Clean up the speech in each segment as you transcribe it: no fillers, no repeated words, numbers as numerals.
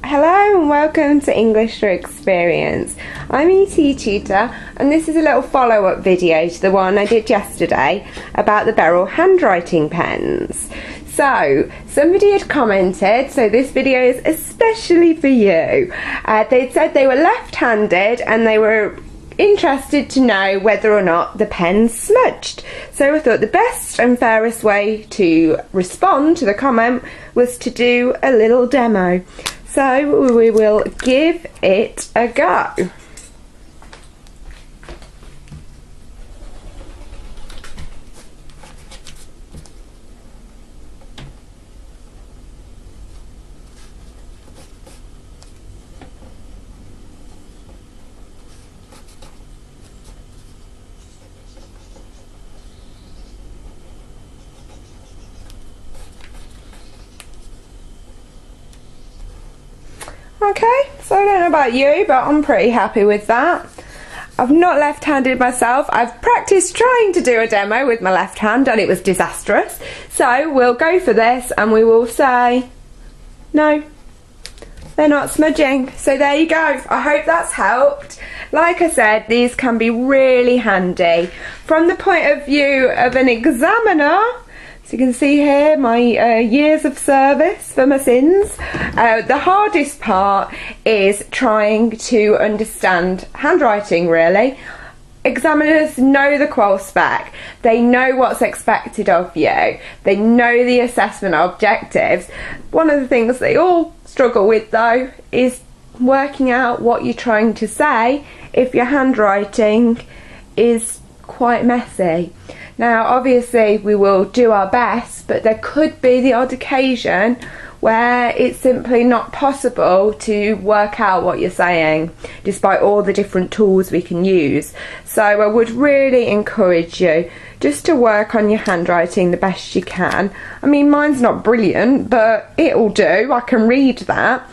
Hello and welcome to English Through Experience. I'm etetutor and this is a little follow-up video to the one I did yesterday about the Berol handwriting pens. So, somebody had commented, so this video is especially for you. They'd said they were left-handed and they were interested to know whether or not the pen's smudged. So I thought the best and fairest way to respond to the comment was to do a little demo. So we will give it a go. Okay, so I don't know about you, but I'm pretty happy with that. I've not left-handed myself. I've practiced trying to do a demo with my left hand and it was disastrous. So we'll go for this and we will say, no, they're not smudging. So there you go. I hope that's helped. Like I said, these can be really handy. From the point of view of an examiner, so you can see here my years of service for my sins. The hardest part is trying to understand handwriting, really. Examiners know the qual spec, they know what's expected of you, they know the assessment objectives. One of the things they all struggle with though is working out what you're trying to say if your handwriting is quite messy. Now obviously we will do our best, but there could be the odd occasion where it's simply not possible to work out what you're saying despite all the different tools we can use. So I would really encourage you just to work on your handwriting the best you can. I mean, mine's not brilliant, but it'll do. I can read that.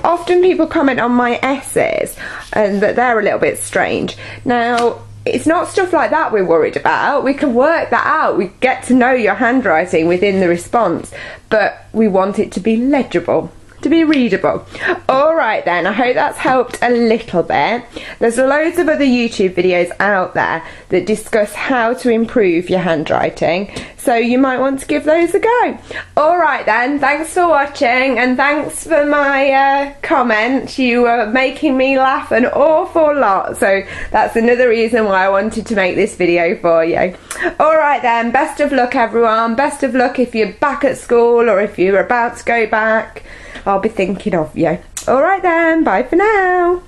Often people comment on my essays and that they're a little bit strange. Now it's not stuff like that we're worried about. We can work that out. We get to know your handwriting within the response, but we want it to be legible, to be readable. Alright then, I hope that's helped a little bit. There's loads of other YouTube videos out there that discuss how to improve your handwriting, so you might want to give those a go. Alright then, thanks for watching and thanks for my comments. You were making me laugh an awful lot, so that's another reason why I wanted to make this video for you. Alright then, best of luck everyone. Best of luck if you're back at school or if you're about to go back. I'll be thinking of you. Alright then, bye for now.